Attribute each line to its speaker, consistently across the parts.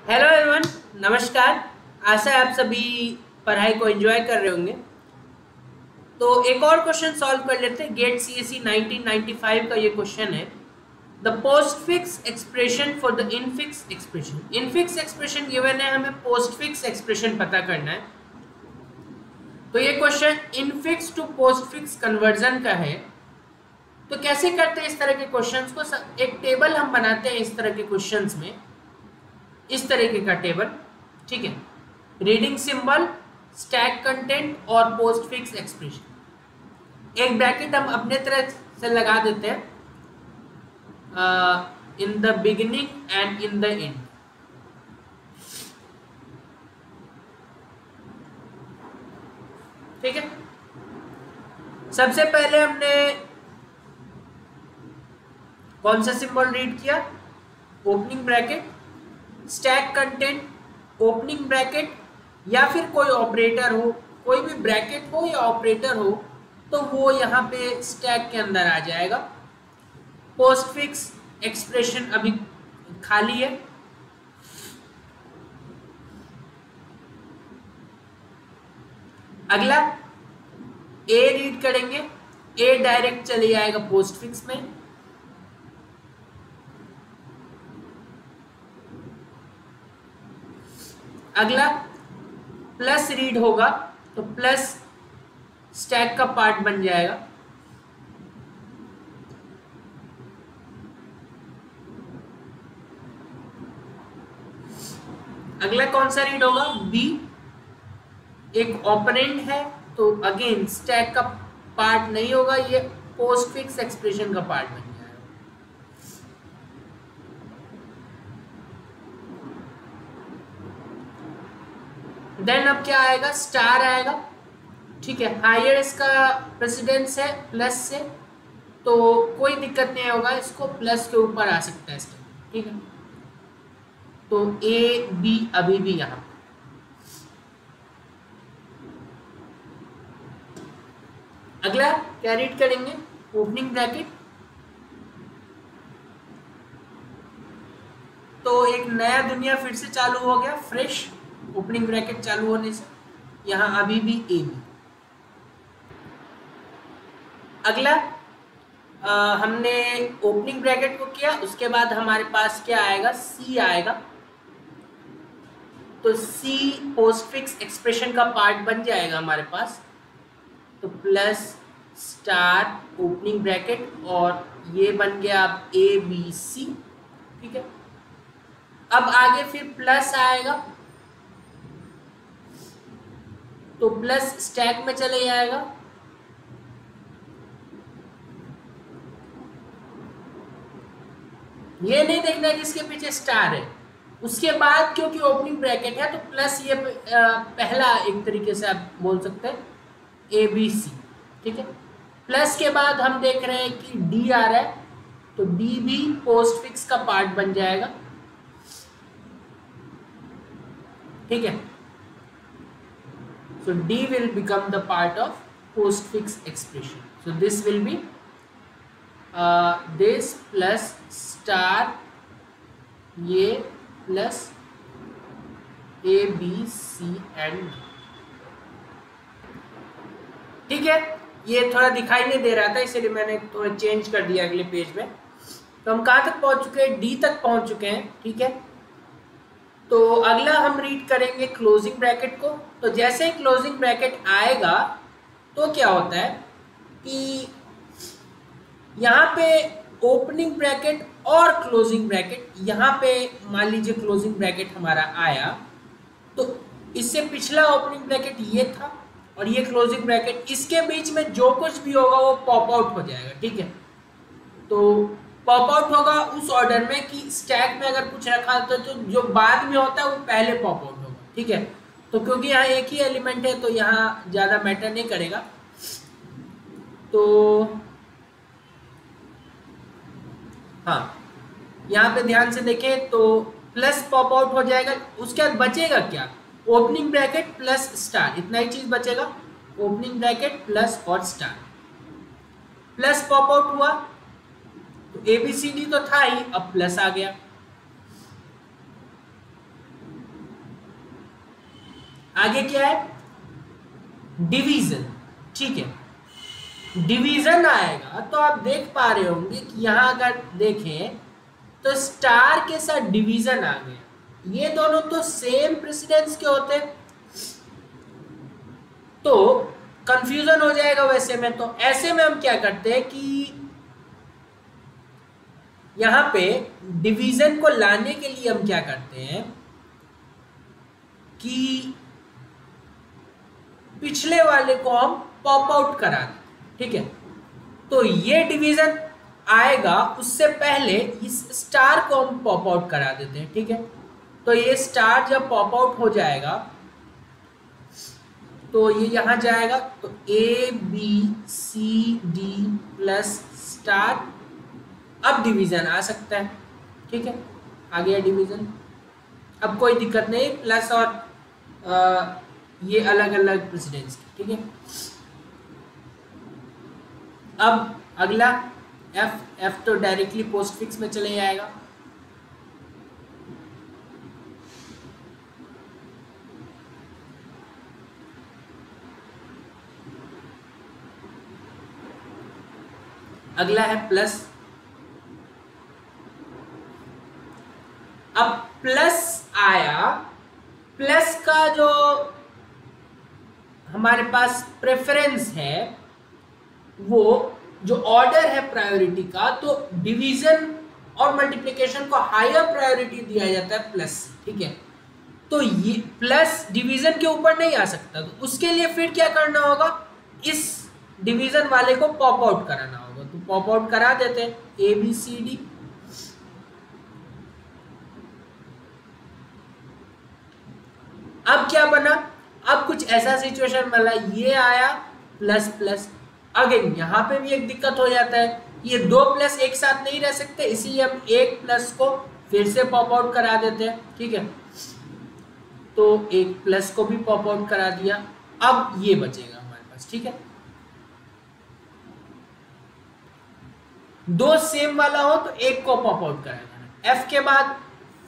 Speaker 1: Hello everyone, नमस्कार। आशा है आप सभी पढ़ाई को एंजॉय कर रहे होंगे। तो एक और क्वेश्चन सॉल्व कर लेते हैं। गेट सीएसई 1995 का ये क्वेश्चन है। The postfix expression for the infix expression. Infix expression given है, हमें पोस्टफिक्स एक्सप्रेशन पता करना है। तो ये question infix to postfix conversion का है। तो कैसे करते हैं इस तरह के क्वेश्चंस को? एक टेबल हम बनाते हैं इस तरह के क्वेश्चंस में, इस तरीके का टेबल, ठीक है। रीडिंग सिंबल, स्टैक कंटेंट और पोस्ट फिक्स एक्सप्रेशन। एक ब्रैकेट हम अपने तरह से लगा देते हैं, in the beginning and in the end. ठीक है। सबसे पहले हमने कौन सा सिंबल रीड किया? Opening bracket, stack content, opening bracket या फिर कोई ऑपरेटर हो, कोई भी ब्रैकेट हो या ऑपरेटर हो तो वो यहाँ पे स्टैक के अंदर आ जाएगा। पोस्टफिक्स एक्सप्रेशन अभी खाली है। अगला ए रीड करेंगे, ए डायरेक्ट चले जाएगा पोस्टफिक्स में। अगला प्लस रीड होगा तो प्लस स्टैक का पार्ट बन जाएगा। अगला कौन सा रीड होगा? बी। एक ऑपरेंड है तो अगेन स्टैक का पार्ट नहीं होगा, ये पोस्टफिक्स एक्सप्रेशन का पार्ट बन जाएगा। देन अब क्या आएगा? स्टार आएगा, ठीक है। हायर इसका प्रेसिडेंस है प्लस से, तो कोई दिक्कत नहीं होगा, इसको प्लस के ऊपर आ सकता है स्टार, ठीक है। तो ए बी अभी भी यहां। अगला क्या रीड करेंगे? Opening bracket. तो एक नया दुनिया फिर से चालू हो गया, फ्रेश। ओपनिंग ब्रैकेट चालू होने से यहां अभी भी ए बी। अगला हमने ओपनिंग ब्रैकेट को किया, उसके बाद हमारे पास क्या आएगा? सी आएगा। तो सी पोस्टफिक्स एक्सप्रेशन का पार्ट बन जाएगा हमारे पास। तो प्लस स्टार ओपनिंग ब्रैकेट और ये बन गया अब ए बी सी, ठीक है। अब आगे फिर प्लस आएगा तो प्लस स्टैक में चले जाएगा। ये नहीं देखना है जिसके पीछे स्टार है। उसके बाद क्योंकि ओपनिंग ब्रैकेट है तो प्लस ये पहला एक तरीके से आप बोल सकते हैं ए बी सी, ठीक है। प्लस के बाद हम देख रहे हैं कि डी आ रहा है, तो डी भी पोस्टफिक्स का पार्ट बन जाएगा, ठीक है। So D will become the part of postfix expression. So this will be this plus star ये plus A B C and D, ठीक है। ये थोड़ा दिखाई नहीं दे रहा था इसलिए मैंने थोड़ा चेंज कर दिया अगले पेज में। तो हम कहाँ तक पहुँच चुके हैं? डी तक पहुँच चुके हैं, ठीक है। तो अगला हम रीड करेंगे क्लोजिंग ब्रैकेट को। तो जैसे ही क्लोजिंग ब्रैकेट आएगा तो क्या होता है कि यहाँ पे ओपनिंग ब्रैकेट और क्लोजिंग ब्रैकेट, यहाँ पे मान लीजिए क्लोजिंग ब्रैकेट हमारा आया तो इससे पिछला ओपनिंग ब्रैकेट ये था और ये क्लोजिंग ब्रैकेट, इसके बीच में जो कुछ भी होगा वो पॉप आउट हो जाएगा, ठीक है। तो पॉप आउट होगा उस ऑर्डर में कि स्टैक में अगर कुछ रखा तो जो बाद में होता है वो पहले पॉप आउट होगा, ठीक है। तो क्योंकि यहाँ एक ही एलिमेंट है तो यहाँ ज़्यादा मैटर नहीं करेगा। तो हाँ, यहाँ पे ध्यान से देखें तो प्लस पॉप आउट हो जाएगा। उसके बाद बचेगा क्या? ओपनिंग ब्रैकेट प्लस स्टार, इतना ही चीज़ बचेगा। ओपनिंग ब्रैकेट प्लस और स्टार, प्लस पॉप आउट हुआ तो ABCD तो था ही, अब प्लस आ गया। आगे क्या है, डिवीजन, ठीक है। डिवीजन आएगा तो आप देख पा रहे होंगे कि यहां अगर देखें तो स्टार के साथ डिवीजन आ गया, ये दोनों तो सेम प्रेसिडेंस के होते, तो कंफ्यूजन हो जाएगा वैसे में। तो ऐसे में हम क्या करते हैं कि यहां पे डिवीजन को लाने के लिए हम क्या करते हैं कि पिछले वाले को हम पॉप आउट करा दें, ठीक है। तो ये डिवीजन आएगा, उससे पहले इस स्टार को हम पॉप आउट करा देते हैं, ठीक है। तो ये स्टार जब पॉप आउट हो जाएगा तो ये यहां जाएगा, तो A B C D plus star, अब डिवीजन आ सकता है, ठीक है। आ गया डिवीजन, अब कोई दिक्कत नहीं, प्लस और ये अलग अलग प्रेसिडेंस की, ठीक है। अब अगला एफ तो डायरेक्टली पोस्ट फिक्स में चले जाएगा। अगला है प्लस। अब प्लस आया, प्लस का जो हमारे पास प्रेफरेंस है, वो जो ऑर्डर है प्रायोरिटी का, तो डिवीजन और मल्टीप्लिकेशन को हायर प्रायोरिटी दिया जाता है प्लस, ठीक है। तो ये प्लस डिवीजन के ऊपर नहीं आ सकता, तो उसके लिए फिर क्या करना होगा, इस डिवीजन वाले को पॉप आउट कराना होगा। तो पॉप आउट करा देते हैं, ए बी सी डी। अब क्या बना, अब कुछ ऐसा सिचुएशन बना, ये आया प्लस प्लस। अगेन यहाँ पे भी एक दिक्कत हो जाता है, ये दो प्लस एक साथ नहीं रह सकते, इसीलिए हम एक प्लस को फिर से पॉप आउट करा देते हैं, ठीक है। तो एक प्लस को भी पॉप आउट करा दिया, अब ये बचेगा हमारे पास, ठीक है। दो सेम वाला हो तो एक को पॉप आउट करा देना। एफ के बाद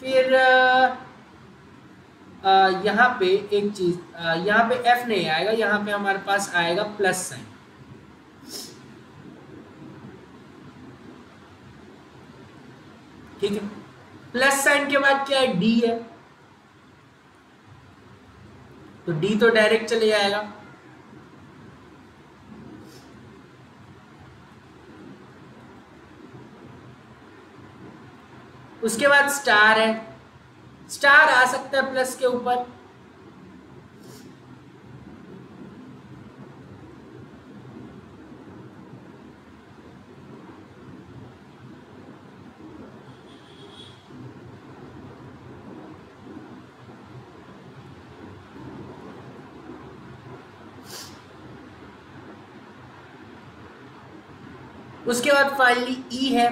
Speaker 1: फिर यहाँ पे एक चीज, यहाँ पे एफ नहीं आएगा, यहाँ पे हमारे पास आएगा प्लस साइन, ठीक है। प्लस साइन के बाद क्या है, डी है, तो डी तो डायरेक्ट चले जाएगा। उसके बाद स्टार है, स्टार आ सकता है प्लस के ऊपर, उसके बाद फाइनली ई है।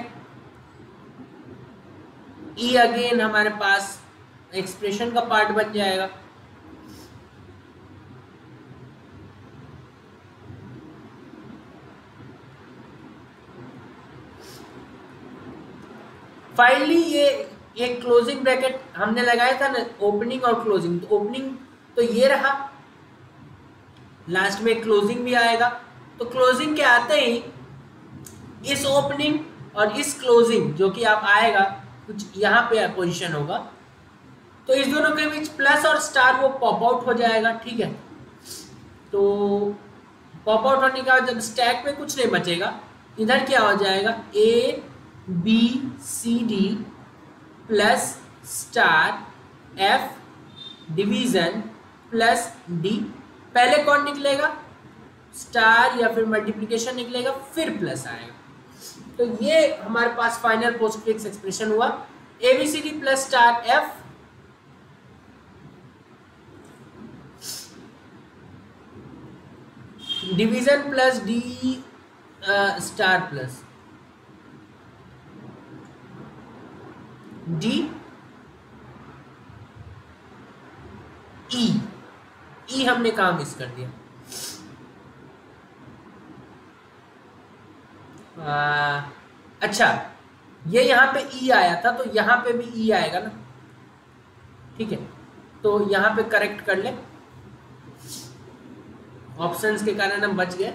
Speaker 1: ई अगेन हमारे पास एक्सप्रेशन का पार्ट बन जाएगा। फाइनली ये एक क्लोजिंग ब्रैकेट हमने लगाया था ना, ओपनिंग और क्लोजिंग, तो ओपनिंग तो ये रहा, लास्ट में क्लोजिंग भी आएगा। तो क्लोजिंग के आते ही इस ओपनिंग और इस क्लोजिंग जो कि आप आएगा कुछ यहाँ पे पोजीशन होगा, तो इस दोनों के बीच प्लस और स्टार वो पॉप आउट हो जाएगा, ठीक है। तो पॉप आउट होने के बाद जब स्टैक में कुछ नहीं बचेगा, इधर क्या हो जाएगा, A B C D plus star F division plus D. पहले कौन निकलेगा, स्टार या फिर मल्टीप्लिकेशन निकलेगा, फिर प्लस आएगा। तो ये हमारे पास फाइनल पोस्टफिक्स एक्सप्रेशन हुआ, ABCD plus star F division plus D star plus D E हमने कहाँ मिस कर दिया, अच्छा ये यहाँ पे ई आया था तो यहाँ पे भी ई आएगा ना, ठीक है। तो यहाँ पे करेक्ट कर ले, ऑप्शंस के कारण हम बच गए।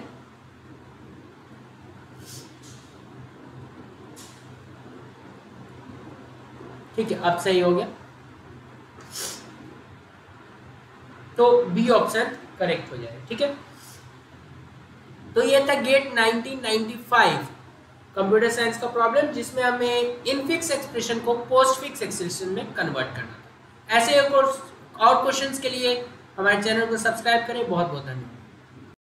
Speaker 1: ठीक है, अब सही हो गया। तो बी ऑप्शन करेक्ट हो जाएगा। ठीक है, तो ये था गेट 1995 कंप्यूटर साइंस का प्रॉब्लम, जिसमें हमें इनफिक्स एक्सप्रेशन को पोस्ट फिक्स एक्सप्रेशन में कन्वर्ट करना था। ऐसे और क्वेश्चंस के लिए हमारे चैनल को सब्सक्राइब करें। बहुत बहुत धन्यवाद।